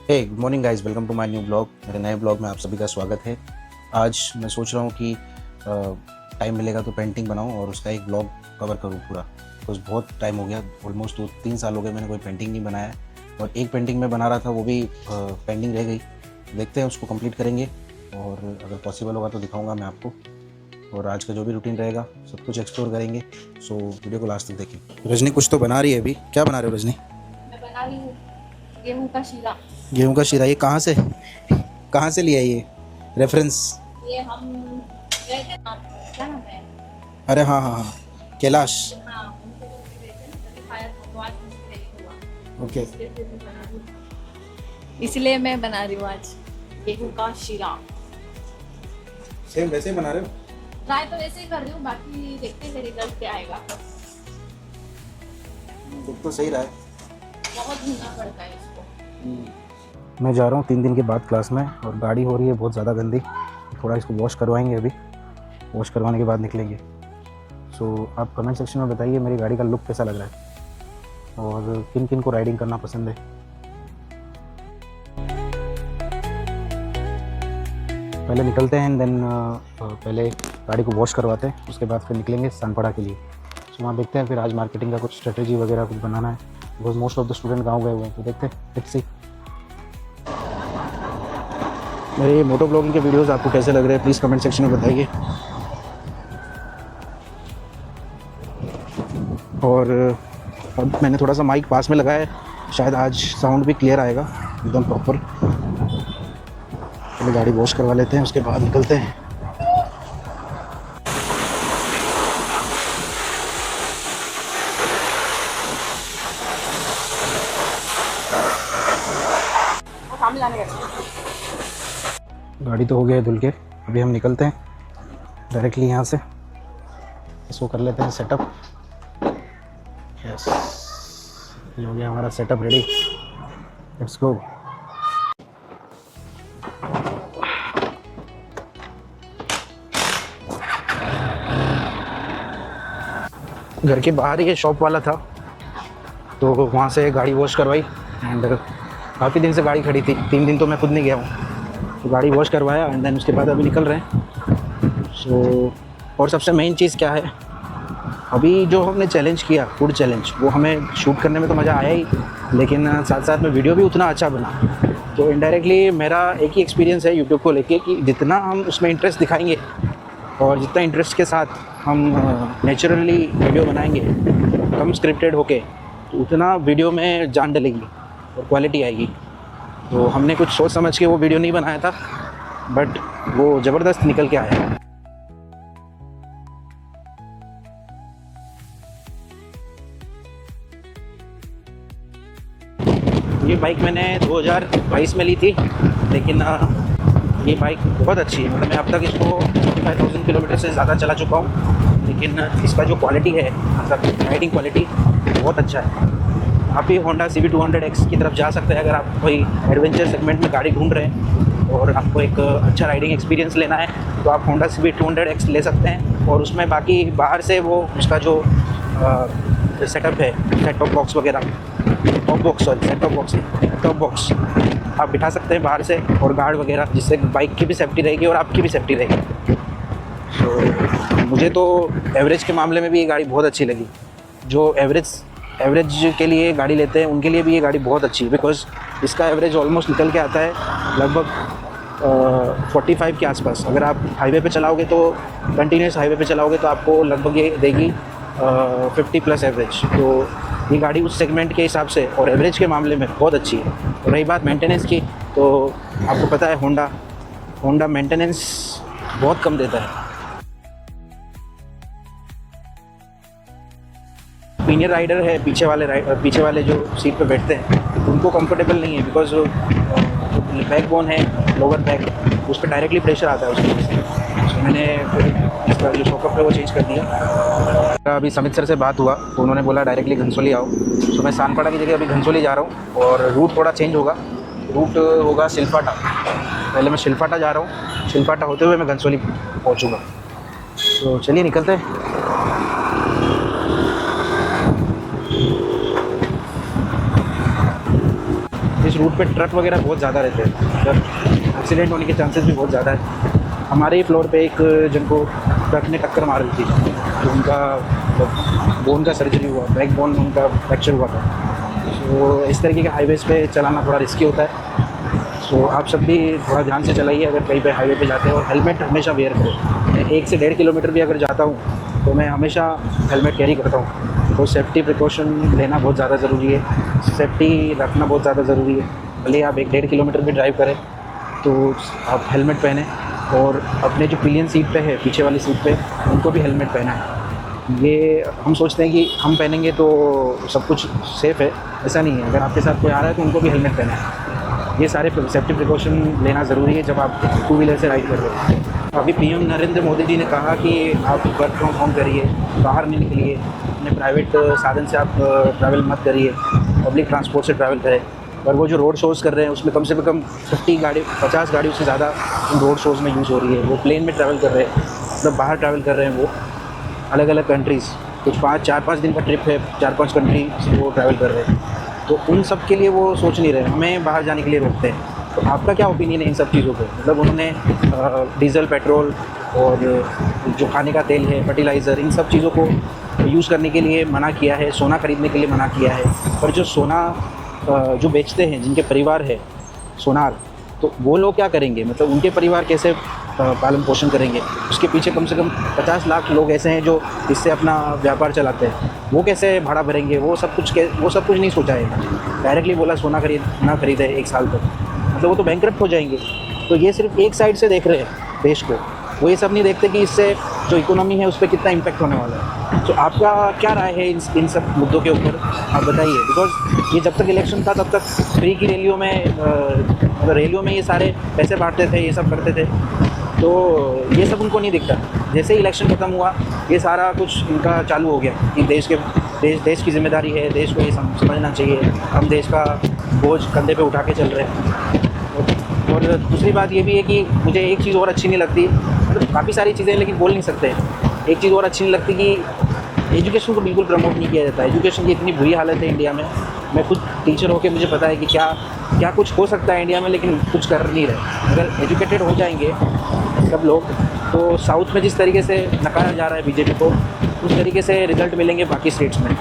Hey good morning guys, welcome to my new blog. मेरे नए blog में आप सभी का स्वागत है। आज मैं सोच रहा हूँ कि टाइम मिलेगा तो पेंटिंग बनाऊँ और उसका एक ब्लॉग कवर करूँ पूरा। तो बहुत टाइम हो गया, ऑलमोस्ट 2-3 साल हो गए मैंने कोई पेंटिंग नहीं बनाया। और एक पेंटिंग मैं बना रहा था, वो भी पेंडिंग रह गई। देखते हैं, उसको कंप्लीट करेंगे और अगर पॉसिबल होगा तो दिखाऊँगा मैं आपको। और आज का जो भी रूटीन रहेगा सब कुछ एक्सप्लोर करेंगे। सो वीडियो को लास्ट तक देखें। रजनी कुछ तो बना रही है अभी। क्या बना रहे हो रजनी? मैं बना रही हूँ गेहूं का शीरा। गेहूं का शीरा। ये कहाँ से लिया ये रेफरेंस? ये हम गए थे ना, क्या नाम है? अरे हाँ हाँ हाँ, कैलाश। हाँ, उनके घर पे गए थे ना, तभी खाया था, तो आज मुझे क्रेविंग हुआ। ओके। इसलिए मैं बना रही हूँ आज गेहूं का शीरा। सेम वैसे ही बना रहे हो? ट्राई तो वैसे ही कर रही हूँ, बाकी देखते हैं रिजल्ट क्या आएगा। दुख तो सही रहा है। बहुत भूनना पड़ता है इसको। मैं जा रहा हूँ 3 दिन के बाद क्लास में, और गाड़ी हो रही है बहुत ज़्यादा गंदी। थोड़ा इसको वॉश करवाएंगे अभी, वॉश करवाने के बाद निकलेंगे। सो आप कमेंट सेक्शन में बताइए मेरी गाड़ी का लुक कैसा लग रहा है और किन किन को राइडिंग करना पसंद है। पहले निकलते हैं, देन पहले गाड़ी को वॉश करवाते हैं, उसके बाद फिर निकलेंगे सानपड़ा के लिए। सो वहाँ देखते हैं, फिर आज मार्केटिंग का कुछ स्ट्रेटेजी वगैरह कुछ बनाना है, because most of the student गाँव गए हुए हैं। तो देखते हैं, लेट्स सी। मेरे ये मोटो ब्लॉगिंग के वीडियोस आपको कैसे लग रहे हैं प्लीज़ कमेंट सेक्शन में बताइए। और अब मैंने थोड़ा सा माइक पास में लगाया है, शायद आज साउंड भी क्लियर आएगा एकदम प्रॉपर। पहले गाड़ी वॉश करवा लेते हैं, उसके बाद निकलते हैं। सामने लाने का गाड़ी तो हो गया है धुल के, अभी हम निकलते हैं डायरेक्टली यहाँ से। इसको कर लेते हैं सेटअप। यस, ये हो गया हमारा सेटअप रेडी। Let's go. घर के बाहर ही शॉप वाला था, तो वहाँ से गाड़ी वॉश करवाई। एंड काफ़ी दिन से गाड़ी खड़ी थी, 3 दिन तो मैं खुद नहीं गया हूँ। तो गाड़ी वॉश करवाया एंड देन उसके बाद अभी निकल रहे हैं। सो और सबसे मेन चीज़ क्या है, अभी जो हमने चैलेंज किया, फूड चैलेंज, वो हमें शूट करने में तो मज़ा आया ही, लेकिन साथ साथ में वीडियो भी उतना अच्छा बना। तो इनडायरेक्टली मेरा एक ही एक्सपीरियंस है यूट्यूब को लेके कि जितना हम उसमें इंटरेस्ट दिखाएंगे और जितना इंटरेस्ट के साथ हम नेचुरली वीडियो बनाएंगे, कम स्क्रिप्टेड होके, तो उतना वीडियो में जान डलेगी और क्वालिटी आएगी। तो हमने कुछ सोच समझ के वो वीडियो नहीं बनाया था, बट वो ज़बरदस्त निकल के आया। ये बाइक मैंने 2022 में ली थी, लेकिन ये बाइक बहुत अच्छी है। मतलब मैं अब तक इसको 55,000 किलोमीटर से ज़्यादा चला चुका हूँ, लेकिन इसका जो क्वालिटी है, मतलब राइडिंग क्वालिटी बहुत अच्छा है। आप भी होंडा CB200X की तरफ जा सकते हैं अगर आप कोई एडवेंचर सेगमेंट में गाड़ी ढूंढ रहे हैं और आपको एक अच्छा राइडिंग एक्सपीरियंस लेना है, तो आप होंडा CB200X ले सकते हैं। और उसमें बाकी बाहर से वो उसका जो सेटअप है, सेट टॉप बॉक्स वगैरह, टॉप बॉक्स आप बिठा सकते हैं बाहर से, और गार्ड वगैरह, जिससे बाइक की भी सेफ्टी रहेगी और आपकी भी सेफ्टी रहेगी। तो मुझे तो एवरेज के मामले में भी ये गाड़ी बहुत अच्छी लगी। जो एवरेज के लिए गाड़ी लेते हैं उनके लिए भी ये गाड़ी बहुत अच्छी है, बिकॉज इसका एवरेज ऑलमोस्ट निकल के आता है लगभग 45 के आसपास। अगर आप हाईवे पे चलाओगे, तो कंटिन्यूस हाईवे पे चलाओगे, तो आपको लगभग ये देगी 50+ एवरेज। तो ये गाड़ी उस सेगमेंट के हिसाब से और एवरेज के मामले में बहुत अच्छी है। और रही बात मेंटेनेंस की, तो आपको पता है होंडा मेंटेनेंस बहुत कम देता है। सीनियर राइडर है, पीछे वाले जो सीट पे बैठते हैं उनको कंफर्टेबल नहीं है, बिकॉज बैकबोन है, लोअर बैक, उस पर डायरेक्टली प्रेशर आता है उसकी वजह से। तो मैंने इसका जो शॉकअप है वो चेंज कर दिया। अभी समित सर से बात हुआ, तो उन्होंने बोला डायरेक्टली घनसोली आओ। तो मैं सानपड़ा की जगह अभी घनसोली जा रहा हूँ, और रूट थोड़ा चेंज होगा। रूट होगा सिलफाटा। पहले मैं सिलफाटा जा रहा हूँ, सिलफाटा होते हुए मैं घनसोली पहुँचूँगा। तो चलिए निकलते हैं। इस रूट पे ट्रक वगैरह बहुत ज़्यादा रहते हैं, मतलब एक्सीडेंट होने के चांसेस भी बहुत ज़्यादा है। हमारे ही फ्लोर पे एक जन को ट्रक ने टक्कर मार दी थी, तो उनका बोन का सर्जरी हुआ, बैक बोन उनका फ्रैक्चर हुआ था। तो इस तरीके के हाईवेज़ पे चलाना थोड़ा रिस्की होता है। तो आप सब भी थोड़ा ध्यान से चलाइए अगर कहीं पे हाईवे पे जाते हो, और हेलमेट हमेशा वेयर करें। मैं 1 से 1.5 किलोमीटर भी अगर जाता हूँ तो मैं हमेशा हेलमेट कैरी करता हूँ। तो सेफ्टी प्रिकॉशन लेना बहुत ज़्यादा ज़रूरी है, सेफ्टी रखना बहुत ज़्यादा ज़रूरी है। भले आप 1-1.5 किलोमीटर भी ड्राइव करें तो आप हेलमेट पहने, और अपने जो पिलियन सीट पे है, पीछे वाली सीट पे, उनको भी हेलमेट पहना है। ये हम सोचते हैं कि हम पहनेंगे तो सब कुछ सेफ़ है, ऐसा नहीं है। अगर आपके साथ कोई आ रहा है तो उनको भी हेलमेट पहना है। ये सारे सेफ्टी प्रिकॉशन लेना ज़रूरी है जब आप 2 व्हीलर से राइड कर रहे हो। अभी पीएम नरेंद्र मोदी जी ने कहा कि आप वर्क फ्रॉम होम करिए, बाहर नहीं निकलिए, अपने प्राइवेट साधन से आप ट्रैवल मत करिए, पब्लिक ट्रांसपोर्ट से ट्रैवल करें। और वो जो रोड शोज़ कर रहे हैं उसमें कम से कम 50 गाड़ियों से ज़्यादा रोड शोज़ में यूज़ हो रही है। वो प्लेन में ट्रैवल कर रहे हैं, मतलब बाहर ट्रैवल कर रहे हैं, वो अलग अलग कंट्रीज़, कुछ 4-5 दिन का ट्रिप है, 4-5 कंट्री से वो ट्रैवल कर रहे हैं। तो उन सब के लिए वो सोच नहीं रहे, हमें बाहर जाने के लिए रोकते हैं। तो आपका क्या ओपिनियन है इन सब चीज़ों पे? मतलब उन्होंने डीज़ल, पेट्रोल और जो खाने का तेल है, फर्टिलाइज़र, इन सब चीज़ों को यूज़ करने के लिए मना किया है, सोना खरीदने के लिए मना किया है। पर जो सोना जो बेचते हैं, जिनके परिवार है सोनार, तो वो लोग क्या करेंगे? मतलब उनके परिवार कैसे पालन पोषण करेंगे? उसके पीछे कम से कम 50 लाख लोग ऐसे हैं जो इससे अपना व्यापार चलाते हैं, वो कैसे भाड़ा भरेंगे? वो सब कुछ नहीं सोचा है। डायरेक्टली बोला सोना ना खरीदे 1 साल तक, मतलब वो तो बैंकरप्ट हो जाएंगे। तो ये सिर्फ एक साइड से देख रहे हैं देश को, वो ये सब नहीं देखते कि इससे जो इकोनॉमी है उस पर कितना इम्पैक्ट होने वाला है। तो आपका क्या राय है इन सब मुद्दों के ऊपर, आप बताइए। बिकॉज ये जब तक इलेक्शन था तब तक फ्री की रैलियों में ये सारे पैसे बांटते थे, ये सब करते थे, तो ये सब उनको नहीं दिखता। जैसे ही इलेक्शन ख़त्म हुआ ये सारा कुछ इनका चालू हो गया कि देश की जिम्मेदारी है, देश को ये समझना चाहिए, हम देश का बोझ कंधे पे उठा के चल रहे हैं। और दूसरी बात ये भी है कि मुझे एक चीज़ और अच्छी नहीं लगती, मतलब काफ़ी सारी चीज़ें लेकिन बोल नहीं सकते। एक चीज़ और अच्छी नहीं लगती कि एजुकेशन को बिल्कुल प्रमोट नहीं किया जाता है। एजुकेशन की इतनी बुरी हालत है इंडिया में। मैं खुद टीचर होकर मुझे पता है कि क्या कुछ हो सकता है इंडिया में, लेकिन कुछ कर नहीं रहे। अगर एजुकेटेड हो जाएंगे सब लोग तो साउथ में जिस तरीके से नकारा जा रहा है बीजेपी को, उस तरीके से रिजल्ट मिलेंगे बाकी स्टेट्स में।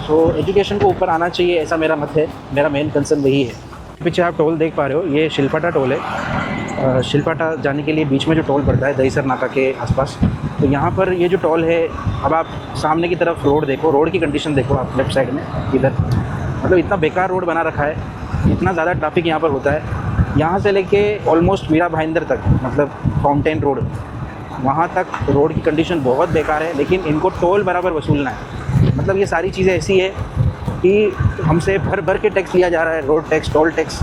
सो एजुकेशन को ऊपर आना चाहिए, ऐसा मेरा मत है, मेरा मेन कंसर्न वही है। पीछे आप टोल देख पा रहे हो, ये शिल्पाटा टोल है। शिल्पाटा जाने के लिए बीच में जो टोल पड़ता है दहीसर नाका के आसपास, तो यहाँ पर ये जो टोल है, अब आप सामने की तरफ रोड देखो, रोड की कंडीशन देखो आप लेफ्ट साइड में इधर, मतलब इतना बेकार रोड बना रखा है, इतना ज़्यादा ट्रैफिक यहाँ पर होता है। यहाँ से लेके ऑलमोस्ट वीरा भाईंदर तक, मतलब फाउंटेन रोड, वहाँ तक रोड की कंडीशन बहुत बेकार है, लेकिन इनको टोल बराबर वसूलना है। मतलब ये सारी चीज़ें ऐसी है कि हमसे भर के टैक्स लिया जा रहा है, रोड टैक्स, टोल टैक्स,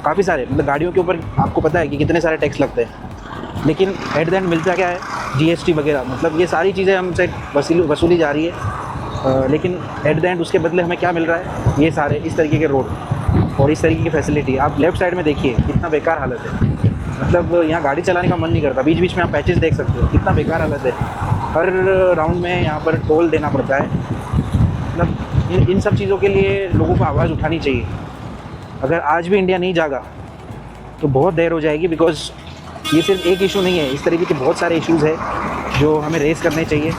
काफ़ी सारे, मतलब गाड़ियों के ऊपर आपको पता है कि कितने सारे टैक्स लगते हैं, लेकिन एट द एंड मिलता क्या है? जीएसटी वगैरह, मतलब ये सारी चीज़ें हमसे वसूली जा रही है, लेकिन एट द एंड उसके बदले हमें क्या मिल रहा है? ये सारे इस तरीके के रोड और इस तरीके की फैसिलिटी। आप लेफ़्ट साइड में देखिए कितना बेकार हालत है, मतलब यहाँ गाड़ी चलाने का मन नहीं करता। बीच बीच में आप पैचेस देख सकते हो, कितना बेकार हालत है। हर राउंड में यहाँ पर टोल देना पड़ता है। मतलब इन सब चीज़ों के लिए लोगों को आवाज़ उठानी चाहिए। अगर आज भी इंडिया नहीं जागा तो बहुत देर हो जाएगी, बिकॉज ये सिर्फ एक इशू नहीं है, इस तरीके के बहुत सारे इश्यूज़ हैं जो हमें रेस करने चाहिए,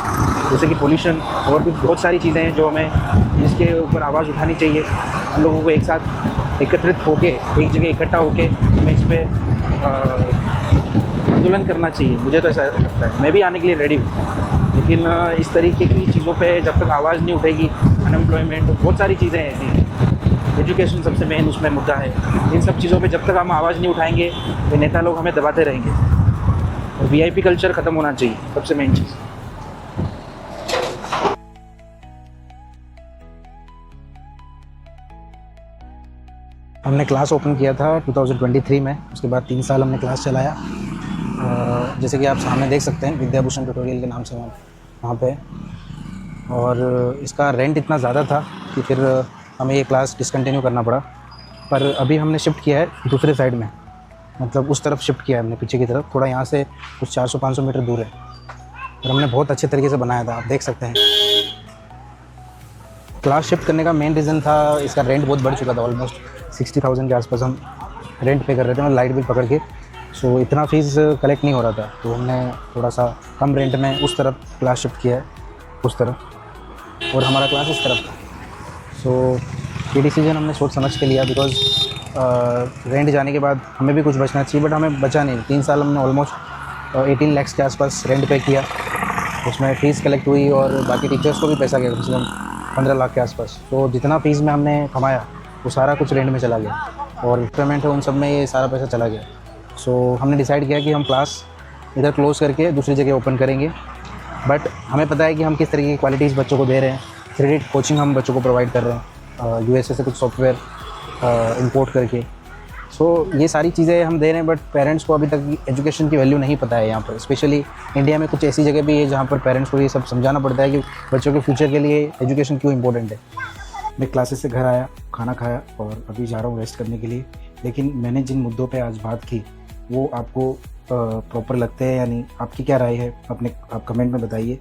जैसे कि पोल्यूशन, और भी बहुत सारी चीज़ें हैं जो हमें इसके ऊपर आवाज़ उठानी चाहिए। हम लोगों को एक साथ एकत्रित होके, एक जगह इकट्ठा होके हमें इस पर आंदोलन करना चाहिए। मुझे तो ऐसा लगता है, मैं भी आने के लिए रेडी हूँ, लेकिन इस तरीके की चीज़ों पे जब तक आवाज़ नहीं उठेगी, अनएम्प्लॉयमेंट, बहुत सारी चीज़ें ऐसी, एजुकेशन सबसे मेन उसमें मुद्दा है। इन सब चीज़ों पे जब तक हम आवाज़ नहीं उठाएंगे तो नेता लोग हमें दबाते रहेंगे। और वीआईपी कल्चर ख़त्म होना चाहिए, सबसे मेन चीज़। हमने क्लास ओपन किया था 2023 में, उसके बाद 3 साल हमने क्लास चलाया। जैसे कि आप सामने देख सकते हैं, विद्याभूषण ट्यूटोरियल के नाम से वहाँ पे, और इसका रेंट इतना ज़्यादा था कि फिर हमें ये क्लास डिसकंटिन्यू करना पड़ा। पर अभी हमने शिफ्ट किया है दूसरे साइड में, मतलब उस तरफ शिफ्ट किया है हमने, पीछे की तरफ, थोड़ा यहाँ से कुछ 400-500 मीटर दूर है। और हमने बहुत अच्छे तरीके से बनाया था, आप देख सकते हैं। क्लास शिफ्ट करने का मेन रीज़न था, इसका रेंट बहुत बढ़ चुका था, ऑलमोस्ट 60,000 के आसपास हम रेंट पे कर रहे थे, मतलब लाइट बिल पकड़ के। सो इतना फ़ीस कलेक्ट नहीं हो रहा था, तो हमने थोड़ा सा कम रेंट में उस तरफ क्लास शिफ्ट किया है, उस तरफ, और हमारा क्लास इस तरफ था। सो ये डिसीजन हमने सोच समझ के लिया, बिकॉज़ रेंट जाने के बाद हमें भी कुछ बचना चाहिए, बट हमें बचा नहीं। 3 साल हमने ऑलमोस्ट 18 लाख के आसपास रेंट पे किया, उसमें फ़ीस कलेक्ट हुई और बाकी टीचर्स को भी पैसा गया कम से कम 15 लाख के आसपास। तो जितना फ़ीस में हमने कमाया वो सारा कुछ रेंट में चला गया, और पेमेंट है उन सब में ये सारा पैसा चला गया। सो हमने डिसाइड किया कि हम क्लास इधर क्लोज़ करके दूसरी जगह ओपन करेंगे, बट हमें पता है कि हम किस तरीके की क्वालिटीज़ बच्चों को दे रहे हैं। क्रेडिट कोचिंग हम बच्चों को प्रोवाइड कर रहे हैं USA से कुछ सॉफ्टवेयर इंपोर्ट करके। सो ये सारी चीज़ें हम दे रहे हैं, बट पेरेंट्स को अभी तक एजुकेशन की वैल्यू नहीं पता है यहाँ पर। स्पेशली इंडिया में कुछ ऐसी जगह भी है जहाँ पर पेरेंट्स को ये सब समझाना पड़ता है कि बच्चों के फ्यूचर के लिए एजुकेशन क्यों इंपॉर्टेंट है। मैं क्लासेस से घर आया, खाना खाया और अभी जा रहा हूँ रेस्ट करने के लिए। लेकिन मैंने जिन मुद्दों पे आज बात की वो आपको प्रॉपर लगते हैं या नहीं, आपकी क्या राय है आप कमेंट में बताइए।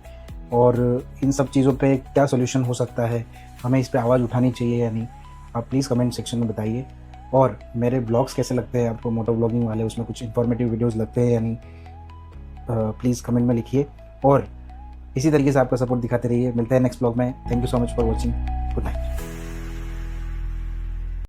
और इन सब चीज़ों पे क्या सोल्यूशन हो सकता है, हमें इस पे आवाज़ उठानी चाहिए या नहीं, आप प्लीज़ कमेंट सेक्शन में बताइए। और मेरे ब्लॉग्स कैसे लगते हैं आपको, मोटो ब्लॉगिंग वाले, उसमें कुछ इन्फॉर्मेटिव वीडियोस लगते हैं या नहीं, प्लीज़ कमेंट में लिखिए। और इसी तरीके से आपका सपोर्ट दिखाते रहिए। मिलते हैं नेक्स्ट ब्लॉग में। Thank you so much for watching. Good night.